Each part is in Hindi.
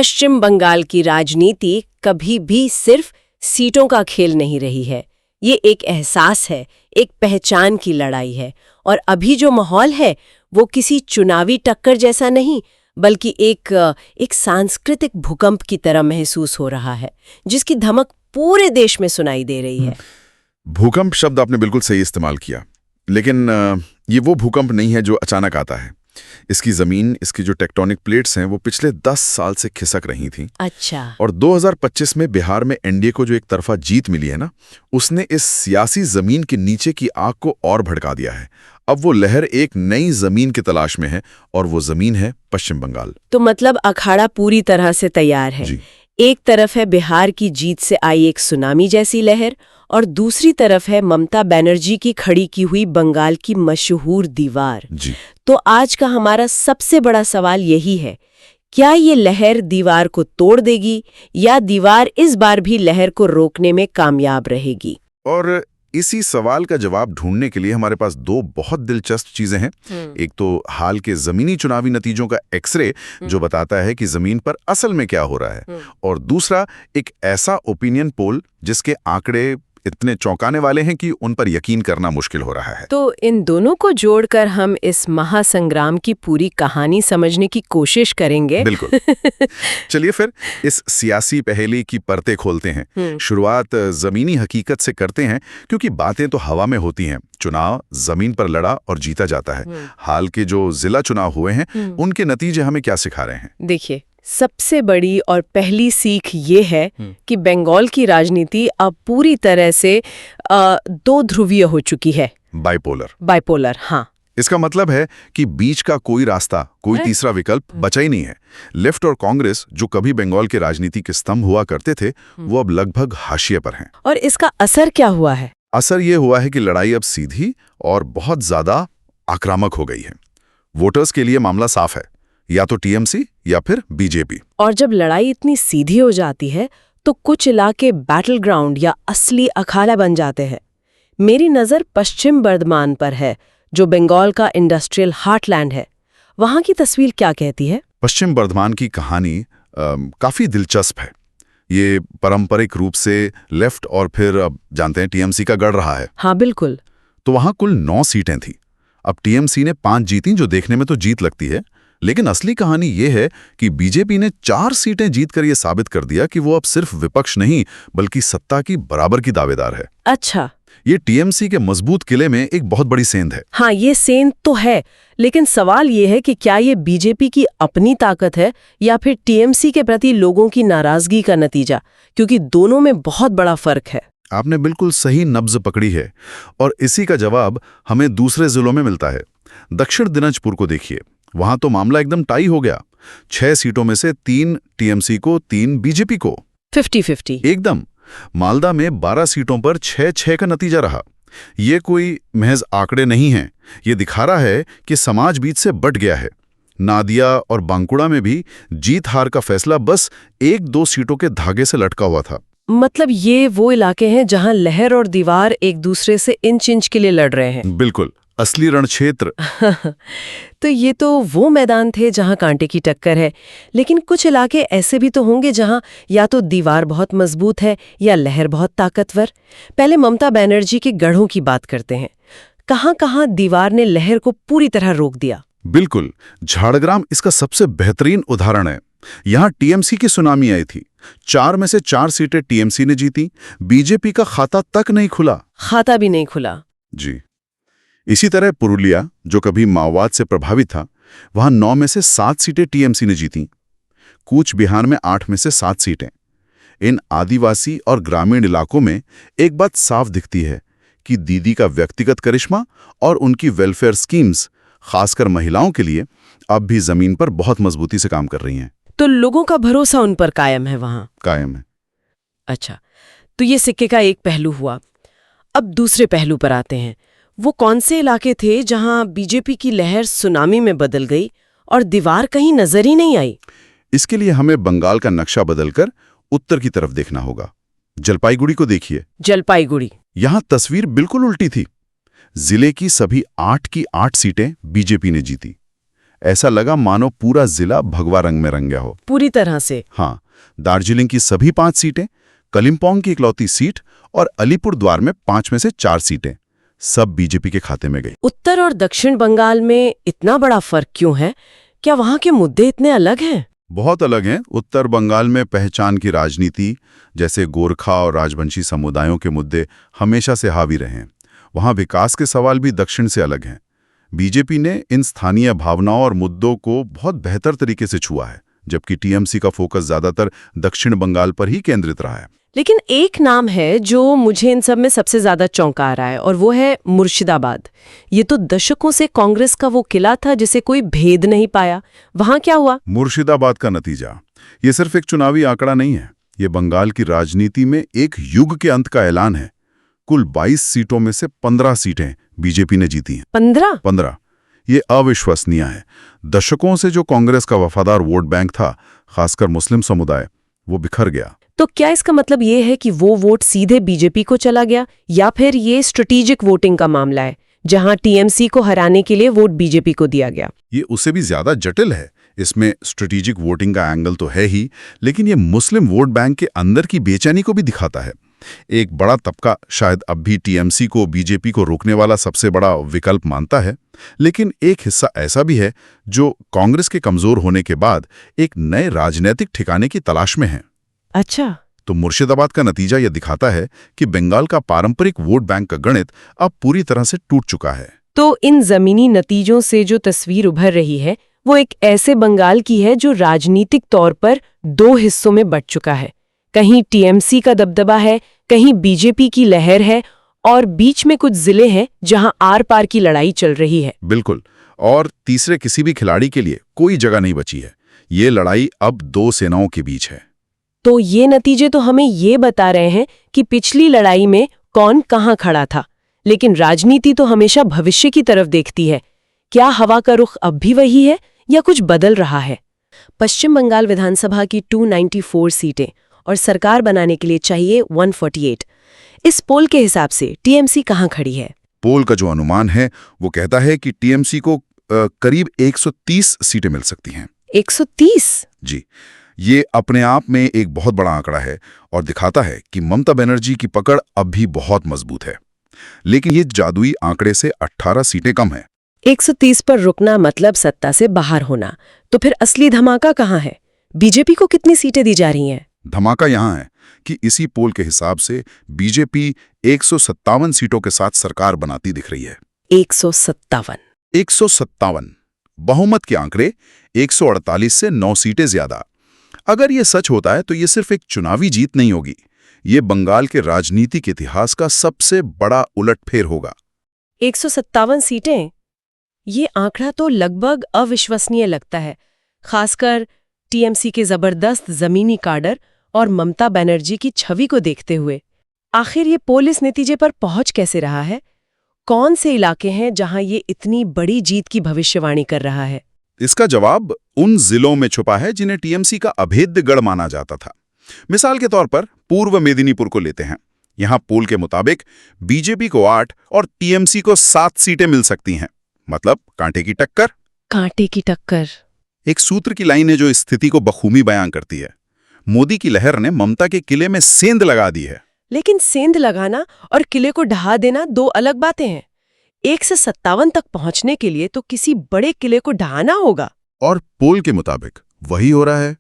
पश्चिम बंगाल की राजनीति कभी भी सिर्फ सीटों का खेल नहीं रही है। ये एक एहसास है, एक पहचान की लड़ाई है। और अभी जो माहौल है वो किसी चुनावी टक्कर जैसा नहीं, बल्कि एक सांस्कृतिक भूकंप की तरह महसूस हो रहा है, जिसकी धमक पूरे देश में सुनाई दे रही है। भूकंप शब्द आपने बिल्कुल सही इस्तेमाल किया, लेकिन ये वो भूकंप नहीं है जो अचानक आता है। इसकी जमीन, इसकी जो टेक्टोनिक प्लेट्स हैं वो पिछले 10 साल से खिसक रही थी। अच्छा। और 2025 में बिहार में एनडीए को जो एक तरफा जीत मिली है ना, उसने इस सियासी जमीन के नीचे की आग को और भड़का दिया है। अब वो लहर एक नई जमीन की तलाश में है, और वो जमीन है पश्चिम बंगाल। तो मतलब अखाड़ा पूरी तरह से तैयार है। जी। एक तरफ है बिहार की जीत से आई एक सुनामी जैसी लहर, और दूसरी तरफ है ममता बनर्जी की खड़ी की हुई बंगाल की मशहूर दीवार। जी। तो आज का हमारा सबसे बड़ा सवाल यही है, क्या ये लहर दीवार को तोड़ देगी, या दीवार इस बार भी लहर को रोकने में कामयाब रहेगी? और इसी सवाल का जवाब ढूंढने के लिए हमारे पास दो बहुत दिलचस्प चीजें हैं। एक तो हाल के जमीनी चुनावी नतीजों का एक्सरे, जो बताता है कि जमीन पर असल में क्या हो रहा है, और दूसरा एक ऐसा ओपिनियन पोल जिसके आंकड़े इतने चौंकाने वाले हैं कि उन पर यकीन करना मुश्किल हो रहा है। तो इन दोनों को जोड़कर हम इस महासंग्राम की पूरी कहानी समझने की कोशिश करेंगे। बिल्कुल। चलिए फिर इस सियासी पहेली की परतें खोलते हैं। शुरुआत जमीनी हकीकत से करते हैं, क्योंकि बातें तो हवा में होती हैं। चुनाव जमीन पर लड़ा और जीता जाता है। हाल के जो जिला चुनाव हुए हैं, उनके नतीजे हमें क्या सिखा रहे हैं? देखिए, सबसे बड़ी और पहली सीख ये है कि बंगाल की राजनीति अब पूरी तरह से दो ध्रुवीय हो चुकी है। बाइपोलर, हाँ। इसका मतलब है कि बीच का कोई रास्ता, कोई तीसरा विकल्प बचा ही नहीं है। लेफ्ट और कांग्रेस, जो कभी बंगाल के राजनीति के स्तंभ हुआ करते थे, वो अब लगभग हाशिए पर हैं। और इसका असर क्या हुआ है? असर ये हुआ है कि लड़ाई अब सीधी और बहुत ज्यादा आक्रामक हो गई है। वोटर्स के लिए मामला साफ है, या तो टीएमसी या फिर बीजेपी। और जब लड़ाई इतनी सीधी हो जाती है तो कुछ इलाके बैटल ग्राउंड या असली अखाड़ा बन जाते हैं। मेरी नज़र पश्चिम बर्धमान पर है, जो बंगाल का इंडस्ट्रियल हार्टलैंड है। वहां की तस्वीर क्या कहती है? पश्चिम बर्धमान की कहानी काफी दिलचस्प है। ये पारंपरिक रूप से लेफ्ट और फिर अब जानते हैं टीएमसी का गढ़ रहा है। हाँ बिल्कुल। तो वहां कुल 9 सीटें थी। अब टीएमसी ने 5 जीती, जो देखने में तो जीत लगती है, लेकिन असली कहानी ये है कि बीजेपी ने 4 सीटें जीतकर ये साबित कर दिया कि वो अब सिर्फ विपक्ष नहीं, बल्कि सत्ता की बराबर की दावेदार है। अच्छा। ये टीएमसी के मजबूत किले में एक बहुत बड़ी सेंध है। हाँ, ये सेंध तो है, लेकिन सवाल ये है कि क्या ये बीजेपी की अपनी ताकत है या फिर टीएमसी के प्रति लोगों की नाराजगी का नतीजा, क्योंकि दोनों में बहुत बड़ा फर्क है। आपने बिल्कुल सही नब्ज पकड़ी है, और इसी का जवाब हमें दूसरे जिलों में मिलता है। दक्षिण दिनाजपुर को देखिए, वहां तो मामला एकदम टाई हो गया। 6 सीटों में से 3 टीएमसी को, 3 बीजेपी को। 50-50 एकदम। मालदा में 12 सीटों पर 6-6 का नतीजा रहा। ये कोई महज आंकड़े नहीं हैं, ये दिखा रहा है कि समाज बीच से बट गया है। नादिया और बांकुड़ा में भी जीत हार का फैसला बस 1-2 सीटों के धागे से लटका हुआ था। मतलब ये वो इलाके हैं जहां लहर और दीवार एक दूसरे से इंच इंच के लिए लड़ रहे हैं। बिल्कुल, असली रण क्षेत्र। तो ये तो वो मैदान थे जहां कांटे की टक्कर है, लेकिन कुछ इलाके ऐसे भी तो होंगे जहां या तो दीवार बहुत मजबूत है या लहर बहुत ताकतवर। पहले ममता बनर्जी के गढ़ों की बात करते हैं। कहां-कहां दीवार ने लहर को पूरी तरह रोक दिया? बिल्कुल, झाड़ग्राम इसका सबसे बेहतरीन उदाहरण है। यहां टीएमसी की सुनामी आई थी। 4 में से 4 सीटें टीएमसी ने जीती। बीजेपी का खाता तक नहीं खुला। खाता भी नहीं खुला। जी। इसी तरह पुरुलिया, जो कभी माओवाद से प्रभावित था, वहां 9 में से 7 सीटें टीएमसी ने जीती। कूच बिहार में 8 में से 7 सीटें। इन आदिवासी और ग्रामीण इलाकों में एक बात साफ दिखती है कि दीदी का व्यक्तिगत करिश्मा और उनकी वेलफेयर स्कीम्स, खासकर महिलाओं के लिए, अब भी जमीन पर बहुत मजबूती से काम कर रही हैं। तो लोगों का भरोसा उन पर कायम है वहां? कायम है। अच्छा, तो ये सिक्के का एक पहलू हुआ। अब दूसरे पहलू पर आते हैं। वो कौन से इलाके थे जहां बीजेपी की लहर सुनामी में बदल गई और दीवार कहीं नजर ही नहीं आई? इसके लिए हमें बंगाल का नक्शा बदलकर उत्तर की तरफ देखना होगा। जलपाईगुड़ी को देखिए। जलपाईगुड़ी। यहां तस्वीर बिल्कुल उल्टी थी। जिले की सभी 8 की 8 सीटें बीजेपी ने जीती। ऐसा लगा मानो पूरा जिला भगवा रंग में रंग गया हो। पूरी तरह से। हाँ, दार्जिलिंग की सभी 5 सीटें, कलिम्पोंग की इकलौती सीट और अलीपुरद्वार में 5 में से 4 सीटें सब बीजेपी के खाते में गई। उत्तर और दक्षिण बंगाल में इतना बड़ा फर्क क्यों है? क्या वहाँ के मुद्दे इतने अलग हैं? बहुत अलग हैं। उत्तर बंगाल में पहचान की राजनीति, जैसे गोरखा और राजवंशी समुदायों के मुद्दे हमेशा से हावी रहे हैं। वहाँ विकास के सवाल भी दक्षिण से अलग हैं। बीजेपी ने इन स्थानीय भावनाओं और मुद्दों को बहुत बेहतर तरीके से छुआ है, जबकि टीएमसी का फोकस ज्यादातर दक्षिण बंगाल पर ही केंद्रित रहा है। लेकिन एक नाम है जो मुझे इन सब में सबसे ज्यादा चौंका रहा है, और वो है मुर्शिदाबाद। ये तो दशकों से कांग्रेस का वो किला था जिसे कोई भेद नहीं पाया। वहां क्या हुआ? मुर्शिदाबाद का नतीजा ये सिर्फ एक चुनावी आंकड़ा नहीं है, ये बंगाल की राजनीति में एक युग के अंत का ऐलान है। कुल 22 सीटों में से 15 सीटें बीजेपी ने जीती हैं। 15। ये अविश्वसनीय है। दशकों से जो कांग्रेस का वफादार वोट बैंक था, खासकर मुस्लिम समुदाय, वो बिखर गया। तो क्या इसका मतलब ये है कि वो वोट सीधे बीजेपी को चला गया, या फिर ये स्ट्रेटेजिक वोटिंग का मामला है जहां टीएमसी को हराने के लिए वोट बीजेपी को दिया गया? ये उससे भी ज्यादा जटिल है। इसमें स्ट्रेटेजिक वोटिंग का एंगल तो है ही, लेकिन ये मुस्लिम वोट बैंक के अंदर की बेचैनी को भी दिखाता है। एक बड़ा तबका शायद अब भी टीएमसी को बीजेपी को रोकने वाला सबसे बड़ा विकल्प मानता है, लेकिन एक हिस्सा ऐसा भी है जो कांग्रेस के कमजोर होने के बाद एक नए राजनीतिक ठिकाने की तलाश में है। अच्छा, तो मुर्शिदाबाद का नतीजा यह दिखाता है कि बंगाल का पारंपरिक वोट बैंक का गणित अब पूरी तरह से टूट चुका है। तो इन जमीनी नतीजों से जो तस्वीर उभर रही है वो एक ऐसे बंगाल की है जो राजनीतिक तौर पर 2 हिस्सों में बंट चुका है। कहीं टीएमसी का दबदबा है, कहीं बीजेपी की लहर है, और बीच में कुछ जिले हैं जहां आर पार की लड़ाई चल रही है। बिल्कुल, और तीसरे किसी भी खिलाड़ी के लिए कोई जगह नहीं बची है। ये लड़ाई अब 2 सेनाओं के बीच है। तो ये नतीजे तो हमें ये बता रहे हैं कि पिछली लड़ाई में कौन कहां खड़ा था, लेकिन राजनीति तो हमेशा भविष्य की तरफ देखती है। क्या हवा का रुख अब भी वही है या कुछ बदल रहा है? पश्चिम बंगाल विधानसभा की 294 सीटें और सरकार बनाने के लिए चाहिए 148। इस पोल के हिसाब से टीएमसी कहां खड़ी है? पोल का जो अनुमान है वो कहता है कि टीएमसी को करीब 130 सीटें मिल सकती हैं। 130? जी, ये अपने आप में एक बहुत बड़ा आंकड़ा है और दिखाता है कि ममता बनर्जी की पकड़ अब भी बहुत मजबूत है। लेकिन ये जादुई आंकड़े से 18 सीटें कम है। 130 पर रुकना मतलब सत्ता से बाहर होना। तो फिर असली धमाका कहाँ है? बीजेपी को कितनी सीटें दी जा रही हैं? धमाका यहाँ है कि इसी पोल के हिसाब से बीजेपी 157 सीटों के साथ सरकार बनाती दिख रही है। 157। बहुमत के आंकड़े 148 से 9 सीटें ज्यादा। अगर ये सच होता है तो ये सिर्फ एक चुनावी जीत नहीं होगी, ये बंगाल के राजनीतिक इतिहास का सबसे बड़ा उलटफेर होगा। 157 सीटें, ये आंकड़ा तो लगभग अविश्वसनीय लगता है, खासकर टीएमसी के जबरदस्त जमीनी काडर और ममता बनर्जी की छवि को देखते हुए। आखिर ये पोल इस नतीजे पर पहुंच कैसे रहा है? कौन से इलाके हैं जहां ये इतनी बड़ी जीत की भविष्यवाणी कर रहा है? इसका जवाब उन जिलों में छुपा है जिन्हें टीएमसी का अभेद्य गढ़ माना जाता था। मिसाल के तौर पर पूर्व मेदिनीपुर को लेते हैं। यहां पोल के मुताबिक बीजेपी को 8 और टीएमसी को 7 सीटें मिल सकती हैं। मतलब कांटे की टक्कर। कांटे की टक्कर, एक सूत्र की लाइन है जो इस स्थिति को बखूबी बयां करती है। मोदी की लहर ने ममता के किले में सेंध लगा दी है। लेकिन सेंध लगाना और किले को ढहा देना 2 अलग बातें हैं। 1 से 57 तक पहुंचने के लिए तो किसी बड़े किले को ढहाना होगा। और पोल के मुताबिक वही हो रहा है।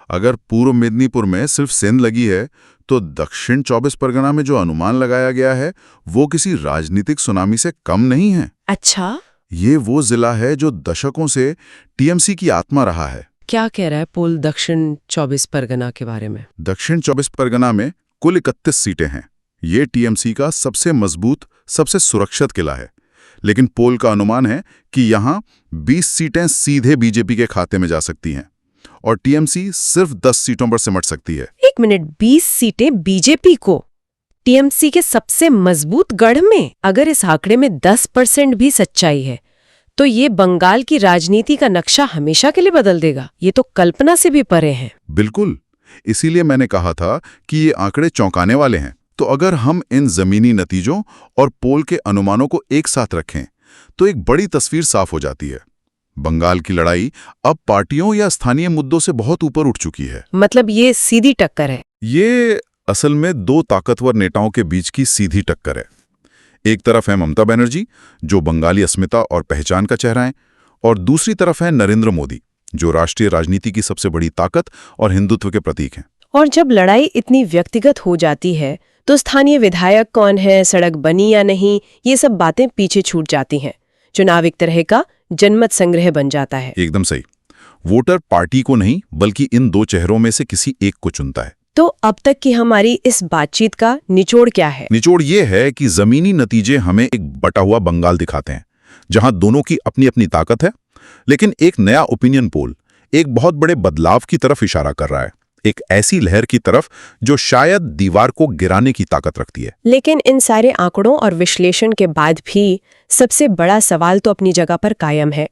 अगर पूर्व मेदिनीपुर में सिर्फ सेंध लगी है तो दक्षिण 24 परगना में जो अनुमान लगाया गया है वो किसी राजनीतिक सुनामी से कम नहीं है। अच्छा, ये वो जिला है जो दशकों से टीएमसी की आत्मा रहा है। क्या कह रहा है पोल दक्षिण 24 परगना के बारे में? दक्षिण 24 परगना में कुल 31 सीटें हैं। ये टीएमसी का सबसे मजबूत, सबसे सुरक्षित किला है। लेकिन पोल का अनुमान है कि यहां 20 सीटें सीधे बीजेपी के खाते में जा सकती हैं और टीएमसी सिर्फ 10 सीटों पर सिमट सकती है। 1 मिनट, 20 सीटें बीजेपी को टीएमसी के सबसे मजबूत गढ़ में? अगर इस आंकड़े में 10% भी सच्चाई है तो ये बंगाल की राजनीति का नक्शा हमेशा के लिए बदल देगा। ये तो कल्पना से भी परे है। बिल्कुल, इसीलिए मैंने कहा था कि ये आंकड़े चौंकाने वाले हैं। तो अगर हम इन जमीनी नतीजों और पोल के अनुमानों को एक साथ रखें तो एक बड़ी तस्वीर साफ हो जाती है। बंगाल की लड़ाई अब पार्टियों या स्थानीय मुद्दों से बहुत ऊपर उठ चुकी है। मतलब ये सीधी टक्कर है। ये असल में दो ताकतवर नेताओं के बीच की सीधी टक्कर है। एक तरफ है ममता बनर्जी, जो बंगाली अस्मिता और पहचान का चेहरा है, और दूसरी तरफ है नरेंद्र मोदी, जो राष्ट्रीय राजनीति की सबसे बड़ी ताकत और हिंदुत्व के प्रतीक हैं। और जब लड़ाई इतनी व्यक्तिगत हो जाती है तो स्थानीय विधायक कौन है, सड़क बनी या नहीं, ये सब बातें पीछे छूट जाती हैं। चुनाव एक तरह का जनमत संग्रह बन जाता है। एकदम सही। वोटर पार्टी को नहीं बल्कि इन दो चेहरों में से किसी एक को चुनता है। तो अब तक की हमारी इस बातचीत का निचोड़ क्या है? निचोड़ ये है कि जमीनी नतीजे हमें एक बटा हुआ बंगाल दिखाते हैं, जहां दोनों की अपनी अपनी ताकत है, लेकिन एक नया ओपिनियन पोल एक बहुत बड़े बदलाव की तरफ इशारा कर रहा है, एक ऐसी लहर की तरफ जो शायद दीवार को गिराने की ताकत रखती है। लेकिन इन सारे आंकड़ों और विश्लेषण के बाद भी सबसे बड़ा सवाल तो अपनी जगह पर कायम है।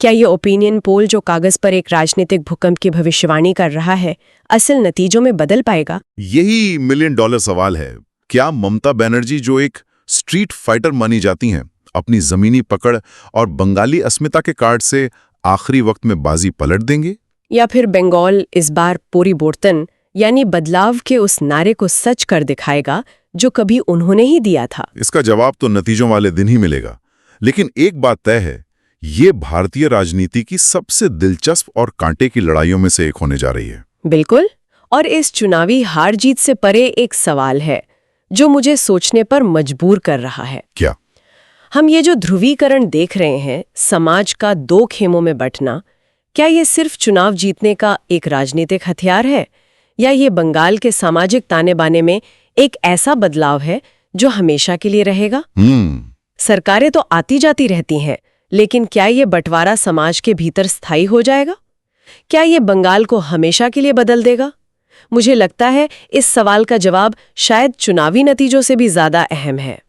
क्या ये ओपिनियन पोल जो कागज पर एक राजनीतिक भूकंप की भविष्यवाणी कर रहा है, असल नतीजों में बदल पाएगा? यही $1 मिलियन सवाल है। क्या ममता बनर्जी, जो एक स्ट्रीट फाइटर मानी जाती हैं, अपनी जमीनी पकड़ और बंगाली अस्मिता के कार्ड से आखिरी वक्त में बाजी पलट देंगे? या फिर बंगाल इस बार परिवर्तन यानी बदलाव के उस नारे को सच कर दिखाएगा जो कभी उन्होंने ही दिया था? इसका जवाब तो नतीजों वाले दिन ही मिलेगा। लेकिन एक बात तय है, ये भारतीय राजनीति की सबसे दिलचस्प और कांटे की लड़ाइयों में से एक होने जा रही है। बिल्कुल। और इस चुनावी हार जीत से परे एक सवाल है जो मुझे सोचने पर मजबूर कर रहा है। क्या? हम ये जो ध्रुवीकरण देख रहे हैं, समाज का दो खेमों में बंटना, क्या ये सिर्फ चुनाव जीतने का एक राजनीतिक हथियार है, या ये बंगाल के सामाजिक ताने बाने में एक ऐसा बदलाव है जो हमेशा के लिए रहेगा? सरकारें तो आती जाती रहती हैं, लेकिन क्या ये बंटवारा समाज के भीतर स्थायी हो जाएगा? क्या ये बंगाल को हमेशा के लिए बदल देगा? मुझे लगता है इस सवाल का जवाब शायद चुनावी नतीजों से भी ज्यादा अहम है।